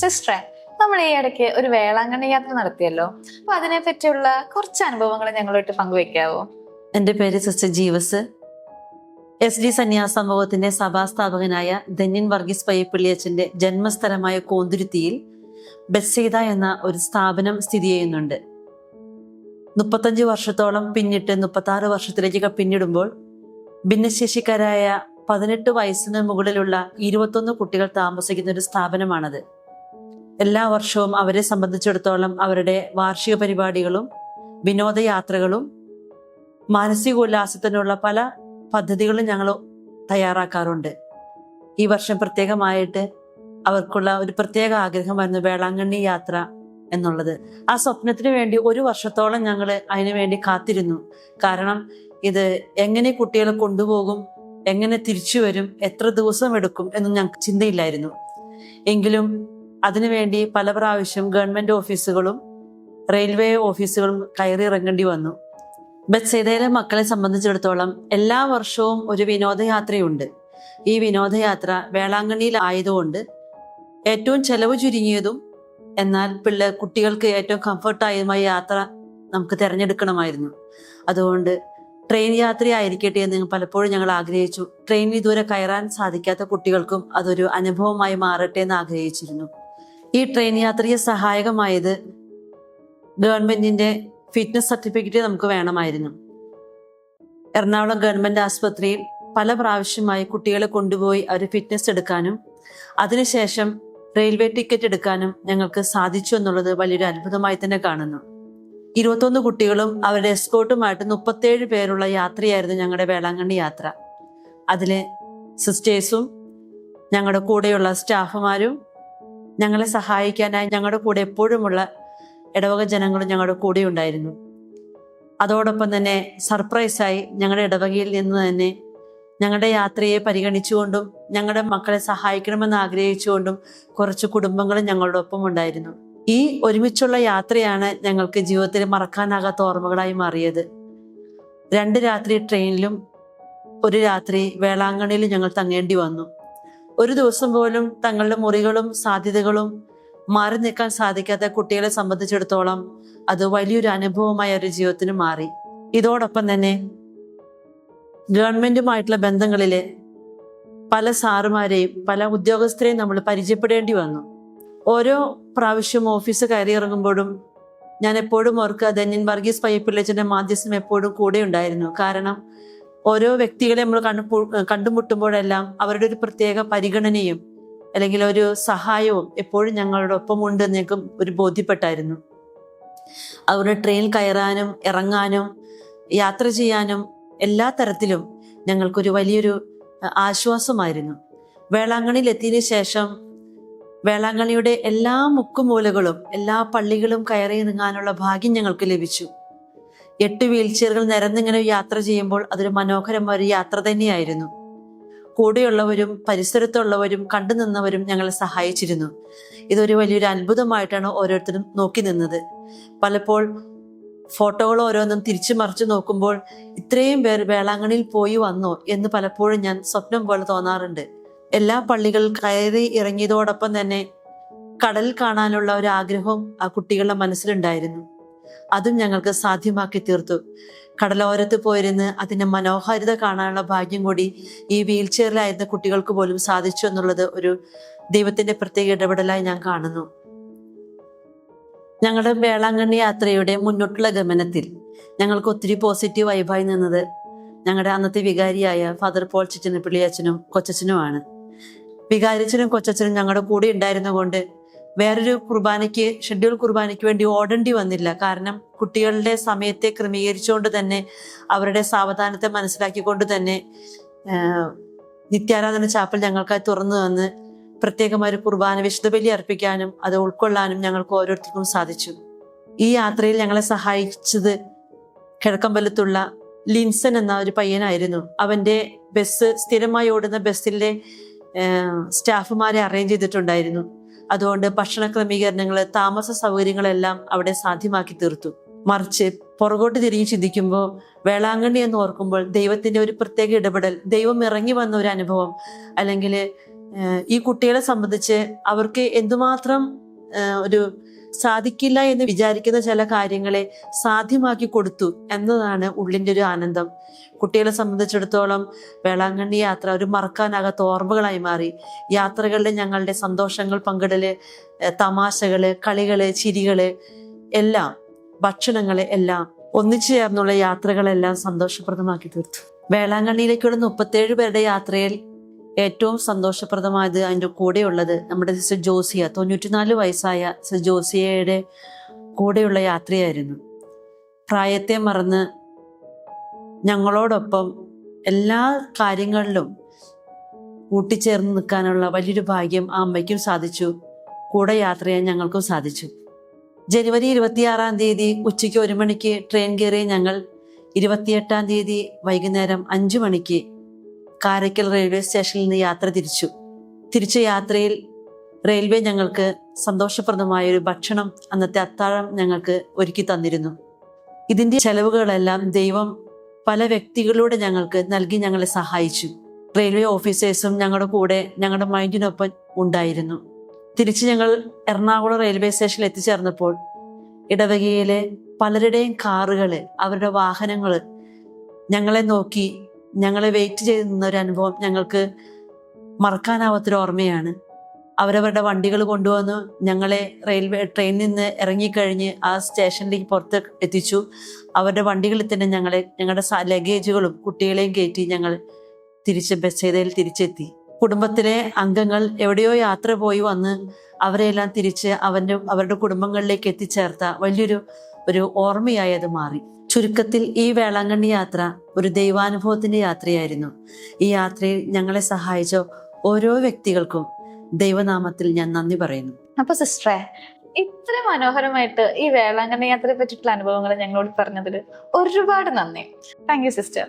സിസ്റ്ററെ, നമ്മൾ ഈ ഇടയ്ക്ക് ഒരു വേളാങ്കണ്ണി യാത്ര നടത്തിയല്ലോ. അപ്പൊ അതിനെ പറ്റിയുള്ള കുറച്ച് അനുഭവങ്ങൾ ഞങ്ങളുമായിട്ട് പങ്കുവെക്കാവോ? എൻ്റെ പേര് സിസ്റ്റർ ജീവസ്. SD സന്യാസ സമൂഹത്തിന്റെ സഭാസ്ഥാപകനായ ധന്യൻ വർഗീസ് പയ്യപ്പള്ളിയച്ചന്റെ ജന്മസ്ഥലമായ കോന്തുരുത്തിയിൽ ബെത്സൈദ എന്ന ഒരു സ്ഥാപനം സ്ഥിതി ചെയ്യുന്നുണ്ട്. 35 വർഷത്തോളം പിന്നിട്ട് 36 വർഷത്തിലേക്ക് പിന്നിടുമ്പോൾ ഭിന്നശേഷിക്കാരായ 18 വയസ്സിന് മുകളിലുള്ള 21 കുട്ടികൾ താമസിക്കുന്ന ഒരു സ്ഥാപനമാണത്. എല്ലാ വർഷവും അവരെ സംബന്ധിച്ചിടത്തോളം അവരുടെ വാർഷിക പരിപാടികളും വിനോദയാത്രകളും മാനസികോല്ലാസത്തിനുള്ള പല പദ്ധതികളും ഞങ്ങൾ തയ്യാറാക്കാറുണ്ട്. ഈ വർഷം പ്രത്യേകമായിട്ട് അവർക്കുള്ള ഒരു പ്രത്യേക ആഗ്രഹമായിരുന്നു വേളാങ്കണ്ണി യാത്ര എന്നുള്ളത്. ആ സ്വപ്നത്തിന് വേണ്ടി 1 വർഷത്തോളം ഞങ്ങൾ അതിനു വേണ്ടി കാത്തിരുന്നു. കാരണം ഇത് എങ്ങനെ കുട്ടികളെ കൊണ്ടുപോകും, എങ്ങനെ തിരിച്ചു വരും, എത്ര ദിവസം എടുക്കും എന്നും ഞങ്ങൾക്ക് ചിന്തയില്ലായിരുന്നു. എങ്കിലും അതിനുവേണ്ടി പല പ്രാവശ്യം ഗവൺമെന്റ് ഓഫീസുകളും റെയിൽവേ ഓഫീസുകളും കയറി ഇറങ്ങേണ്ടി വന്നു. ബെത്സൈദയിലെ മക്കളെ സംബന്ധിച്ചിടത്തോളം എല്ലാ വർഷവും ഒരു വിനോദയാത്രയുണ്ട്. ഈ വിനോദയാത്ര വേളാങ്കണ്ണിയിൽ ആയതുകൊണ്ട് ഏറ്റവും ചെലവ് ചുരുങ്ങിയതും എന്നാൽ കുട്ടികൾക്ക് ഏറ്റവും കംഫർട്ടായതുമായ യാത്ര നമുക്ക് തിരഞ്ഞെടുക്കണമായിരുന്നു. അതുകൊണ്ട് ട്രെയിൻ യാത്രയായിരിക്കട്ടെ എന്ന് പലപ്പോഴും ഞങ്ങൾ ആഗ്രഹിച്ചു. ട്രെയിനിൽ ഇതുവരെ കയറാൻ സാധിക്കാത്ത കുട്ടികൾക്കും അതൊരു അനുഭവമായി മാറട്ടെ എന്ന് ആഗ്രഹിച്ചിരുന്നു. ഈ ട്രെയിൻ യാത്രയെ സഹായകമായത് ഗവൺമെന്റിന്റെ ഫിറ്റ്നസ് സർട്ടിഫിക്കറ്റ് നമുക്ക് വേണമായിരുന്നു. എറണാകുളം ഗവൺമെന്റ് ആശുപത്രിയിൽ പല പ്രാവശ്യമായി കുട്ടികളെ കൊണ്ടുപോയി അവർ ഫിറ്റ്നസ് എടുക്കാനും അതിനുശേഷം റെയിൽവേ ടിക്കറ്റ് എടുക്കാനും ഞങ്ങൾക്ക് സാധിച്ചു എന്നുള്ളത് വലിയൊരു അത്ഭുതമായി തന്നെ കാണുന്നു. 21 കുട്ടികളും അവരുടെ എസ്കോർട്ടുമായിട്ട് 37 പേരുള്ള യാത്രയായിരുന്നു ഞങ്ങളുടെ വേളാങ്കണ്ണി യാത്ര. അതിലെ സിസ്റ്റേഴ്സും ഞങ്ങളുടെ കൂടെയുള്ള സ്റ്റാഫുമാരും ഞങ്ങളെ സഹായിക്കാനായി ഞങ്ങളുടെ കൂടെ എപ്പോഴുമുള്ള ഇടവക ജനങ്ങളും ഞങ്ങളുടെ കൂടെ ഉണ്ടായിരുന്നു. അതോടൊപ്പം തന്നെ സർപ്രൈസായി ഞങ്ങളുടെ ഇടവകയിൽ നിന്ന് തന്നെ ഞങ്ങളുടെ യാത്രയെ പരിഗണിച്ചുകൊണ്ടും ഞങ്ങളുടെ മക്കളെ സഹായിക്കണമെന്ന് ആഗ്രഹിച്ചുകൊണ്ടും കുറച്ച് കുടുംബങ്ങളും ഞങ്ങളുടെ ഒപ്പം ഉണ്ടായിരുന്നു. ഈ ഒരുമിച്ചുള്ള യാത്രയാണ് ഞങ്ങൾക്ക് ജീവിതത്തിൽ മറക്കാനാകാത്ത ഓർമ്മകളായി മാറിയത്. 2 രാത്രി ട്രെയിനിലും 1 രാത്രി വേളാങ്കണ്ണിയിലും ഞങ്ങൾ തങ്ങേണ്ടി വന്നു. ഒരു ദിവസം പോലും തങ്ങളുടെ മുറികളും സാധ്യതകളും മാറി നിൽക്കാൻ സാധിക്കാത്ത കുട്ടികളെ സംബന്ധിച്ചിടത്തോളം അത് വലിയൊരു അനുഭവമായി അവരുടെ ജീവിതത്തിന് മാറി. ഇതോടൊപ്പം തന്നെ ഗവൺമെന്റുമായിട്ടുള്ള ബന്ധങ്ങളിലെ പല സാറുമാരെയും പല ഉദ്യോഗസ്ഥരെയും നമ്മൾ പരിചയപ്പെടേണ്ടി വന്നു. ഓരോ പ്രാവശ്യം ഓഫീസ് കയറി ഇറങ്ങുമ്പോഴും ഞാൻ എപ്പോഴും ഓർക്കുക ധന്യൻ വർഗീസ് പയ്യപ്പള്ളിയച്ചന്റെ മാധ്യസ്ഥം എപ്പോഴും കൂടെ ഉണ്ടായിരുന്നു. കാരണം ഓരോ വ്യക്തികളെ നമ്മൾ കണ്ടുമുട്ടുമ്പോഴെല്ലാം അവരുടെ ഒരു പ്രത്യേക പരിഗണനയും അല്ലെങ്കിൽ ഒരു സഹായവും എപ്പോഴും ഞങ്ങളുടെ ഒപ്പം ഉണ്ട് എന്ന് ഞങ്ങൾക്ക് ഒരു ബോധ്യപ്പെട്ടായിരുന്നു. അവരുടെ ട്രെയിനിൽ കയറാനും ഇറങ്ങാനും യാത്ര ചെയ്യാനും എല്ലാ തരത്തിലും ഞങ്ങൾക്കൊരു വലിയൊരു ആശ്വാസമായിരുന്നു. വേളാങ്കണ്ണിയിൽ എത്തിയതിനു ശേഷം വേളാങ്കണ്ണിയുടെ എല്ലാ മുക്കുമൂലകളും എല്ലാ പള്ളികളും കയറി ഇറങ്ങാനുള്ള ഭാഗ്യം ഞങ്ങൾക്ക് ലഭിച്ചു. 8 വീൽചെയറുകൾ നിരന്നിങ്ങനെ യാത്ര ചെയ്യുമ്പോൾ അതൊരു മനോഹരമായ ഒരു യാത്ര തന്നെയായിരുന്നു. കൂടെയുള്ളവരും പരിസരത്തുള്ളവരും കണ്ടു നിന്നവരും ഞങ്ങളെ സഹായിച്ചിരുന്നു. ഇതൊരു വലിയൊരു അത്ഭുതമായിട്ടാണ് ഓരോരുത്തരും നോക്കി നിന്നത്. പലപ്പോൾ ഫോട്ടോകൾ ഓരോന്നും തിരിച്ചു മറിച്ചു നോക്കുമ്പോൾ ഇത്രയും പേർ വേളാങ്കണ്ണിയിൽ പോയി വന്നോ എന്ന് പലപ്പോഴും ഞാൻ സ്വപ്നം പോലെ തോന്നാറുണ്ട്. എല്ലാ പള്ളികളിൽ കയറി ഇറങ്ങിയതോടൊപ്പം തന്നെ കടൽ കാണാനുള്ള ഒരു ആഗ്രഹവും ആ കുട്ടികളുടെ മനസ്സിലുണ്ടായിരുന്നു. അതും ഞങ്ങൾക്ക് സാധ്യമാക്കി തീർത്തു. കടലോരത്ത് പോയിരുന്ന് അതിന്റെ മനോഹാരിത കാണാനുള്ള ഭാഗ്യം കൂടി ഈ വീൽ ചെയറിലായിരുന്ന കുട്ടികൾക്ക് പോലും സാധിച്ചു എന്നുള്ളത് ഒരു ദൈവത്തിന്റെ പ്രത്യേക ഇടപെടലായി ഞാൻ കാണുന്നു. ഞങ്ങളുടെ വേളാങ്കണ്ണി യാത്രയുടെ മുന്നോട്ടുള്ള ഗമനത്തിൽ ഞങ്ങൾക്ക് ഒത്തിരി പോസിറ്റീവ് വൈബായി നിന്നത് ഞങ്ങളുടെ അന്നത്തെ വികാരിയായ ഫാദർ പോൾ ചിറ്റനപ്പള്ളിയച്ചനും കൊച്ചച്ചനുമാണ്. വികാരിച്ചനും കൊച്ചച്ചനും ഞങ്ങളുടെ കൂടെ ഉണ്ടായിരുന്ന കൊണ്ട് വേറൊരു ഷെഡ്യൂൾ കുർബാനയ്ക്ക് വേണ്ടി ഓടേണ്ടി വന്നില്ല. കാരണം കുട്ടികളുടെ സമയത്തെ ക്രമീകരിച്ചുകൊണ്ട് തന്നെ അവരുടെ സാവധാനത്തെ മനസ്സിലാക്കിക്കൊണ്ട് തന്നെ നിത്യാരാധന ചാപ്പൽ ഞങ്ങൾക്കായി തുറന്നു വന്ന് പ്രത്യേകമായ ഒരു കുർബാന വിശുദ്ധ ബലി അർപ്പിക്കാനും അത് ഉൾക്കൊള്ളാനും ഞങ്ങൾക്ക് ഓരോരുത്തർക്കും സാധിച്ചു. ഈ യാത്രയിൽ ഞങ്ങളെ സഹായിച്ചത് കിഴക്കമ്പലത്തുള്ള ലിൻസൺ എന്ന ഒരു പയ്യനായിരുന്നു. അവന്റെ ബസ് സ്ഥിരമായി ഓടുന്ന ബസ്സിലെ സ്റ്റാഫുമാരെ അറേഞ്ച് ചെയ്തിട്ടുണ്ടായിരുന്നു. അതുകൊണ്ട് ഭക്ഷണ ക്രമീകരണങ്ങൾ താമസ സൗകര്യങ്ങളെല്ലാം അവിടെ സാധ്യമാക്കി തീർത്തു. മറിച്ച് പുറകോട്ട് തിരിഞ്ഞ് ചിന്തിക്കുമ്പോൾ വേളാങ്കണ്ണി എന്ന് ഓർക്കുമ്പോൾ ദൈവത്തിന്റെ ഒരു പ്രത്യേക ഇടപെടൽ, ദൈവം ഇറങ്ങി വന്ന ഒരു അനുഭവം, അല്ലെങ്കിൽ ഈ കുട്ടികളെ സംബന്ധിച്ച് അവർക്ക് എന്തുമാത്രം ഒരു സാധിക്കില്ല എന്ന് വിചാരിക്കുന്ന ചില കാര്യങ്ങളെ സാധ്യമാക്കി കൊടുത്തു എന്നതാണ് ഉള്ളിൻ്റെ ഒരു ആനന്ദം. കുട്ടികളെ സംബന്ധിച്ചിടത്തോളം വേളാങ്കണ്ണി യാത്ര ഒരു മറക്കാനാകാത്ത ഓർമ്മകളായി മാറി. യാത്രകളിൽ ഞങ്ങളുടെ സന്തോഷങ്ങൾ പങ്കിടല്, തമാശകള്, കളികള്, ചിരികള്, എല്ലാം, ഭക്ഷണങ്ങള് എല്ലാം ഒന്നിച്ചു ചേർന്നുള്ള യാത്രകളെല്ലാം സന്തോഷപ്രദമാക്കി തീർത്തു. വേളാങ്കണ്ണിയിലേക്കുള്ള 37 പേരുടെ യാത്രയിൽ ഏറ്റവും സന്തോഷപ്രദമായത് അതിൻ്റെ കൂടെയുള്ളത് നമ്മുടെ സിസ്റ്റർ ജോസിയ, 94 വയസ്സായ സിസ്റ്റർ ജോസിയയുടെ കൂടെയുള്ള യാത്രയായിരുന്നു. പ്രായത്തെ മറന്ന് ഞങ്ങളോടൊപ്പം എല്ലാ കാര്യങ്ങളിലും കൂട്ടിച്ചേർന്ന് നിൽക്കാനുള്ള വലിയൊരു ഭാഗ്യം ആ അമ്മയ്ക്കും സാധിച്ചു. കൂടെ യാത്ര ചെയ്യാൻ ഞങ്ങൾക്കും സാധിച്ചു. ജനുവരി 26-ാം തീയതി ഉച്ചയ്ക്ക് 1 മണിക്ക് ട്രെയിൻ കയറി ഞങ്ങൾ 28-ാം തീയതി വൈകുന്നേരം 5 മണിക്ക് കാരയ്ക്കൽ റെയിൽവേ സ്റ്റേഷനിൽ നിന്ന് യാത്ര തിരിച്ച യാത്രയിൽ റെയിൽവേ ഞങ്ങൾക്ക് സന്തോഷപ്രദമായ ഒരു ഭക്ഷണം, അന്നത്തെ അത്താഴം ഞങ്ങൾക്ക് ഒരുക്കി തന്നിരുന്നു. ഇതിൻ്റെ ചെലവുകളെല്ലാം ദൈവം പല വ്യക്തികളിലൂടെ ഞങ്ങൾക്ക് നൽകി ഞങ്ങളെ സഹായിച്ചു. റെയിൽവേ ഓഫീസേഴ്സും ഞങ്ങളുടെ കൂടെ ഞങ്ങളുടെ മൈൻഡിനൊപ്പം ഉണ്ടായിരുന്നു. തിരിച്ച് ഞങ്ങൾ എറണാകുളം റെയിൽവേ സ്റ്റേഷനിൽ എത്തിച്ചേർന്നപ്പോൾ ഇടവകയിലെ പലരുടെയും കാറുകള്, അവരുടെ വാഹനങ്ങള് ഞങ്ങളെ നോക്കി ഞങ്ങളെ വെയിറ്റ് ചെയ്ത് നിന്ന ഒരു അനുഭവം ഞങ്ങൾക്ക് മറക്കാനാവാത്തൊരു ഓർമ്മയാണ്. അവരവരുടെ വണ്ടികൾ കൊണ്ടുവന്ന് ഞങ്ങളെ ട്രെയിനിൽ നിന്ന് ഇറങ്ങിക്കഴിഞ്ഞ് ആ സ്റ്റേഷനിലേക്ക് പുറത്ത് എത്തിച്ചു. അവരുടെ വണ്ടികളിൽ തന്നെ ഞങ്ങളുടെ ലഗേജുകളും കുട്ടികളെയും കയറ്റി ഞങ്ങൾ ബസ്സേതയിൽ തിരിച്ചെത്തി. കുടുംബത്തിലെ അംഗങ്ങൾ എവിടെയോ യാത്ര പോയി വന്ന് അവരെല്ലാം തിരിച്ച് അവരുടെ കുടുംബങ്ങളിലേക്ക് എത്തിച്ചേർത്ത വലിയൊരു ഓർമ്മയായി അത് മാറി. ചുരുക്കത്തിൽ ഈ വേളാങ്കണ്ണി യാത്ര ഒരു ദൈവാനുഭവത്തിന്റെ യാത്രയായിരുന്നു. ഈ യാത്രയിൽ ഞങ്ങളെ സഹായിച്ച ഓരോ വ്യക്തികൾക്കും ദൈവനാമത്തിൽ ഞാൻ നന്ദി പറയുന്നു. അപ്പൊ സിസ്റ്ററെ, ഇത്ര മനോഹരമായിട്ട് ഈ വേളാങ്കണ്ണി യാത്രയെ പറ്റിയിട്ടുള്ള അനുഭവങ്ങൾ ഞങ്ങളോട് പറഞ്ഞതിൽ ഒരുപാട് നന്ദി. Thank you sister.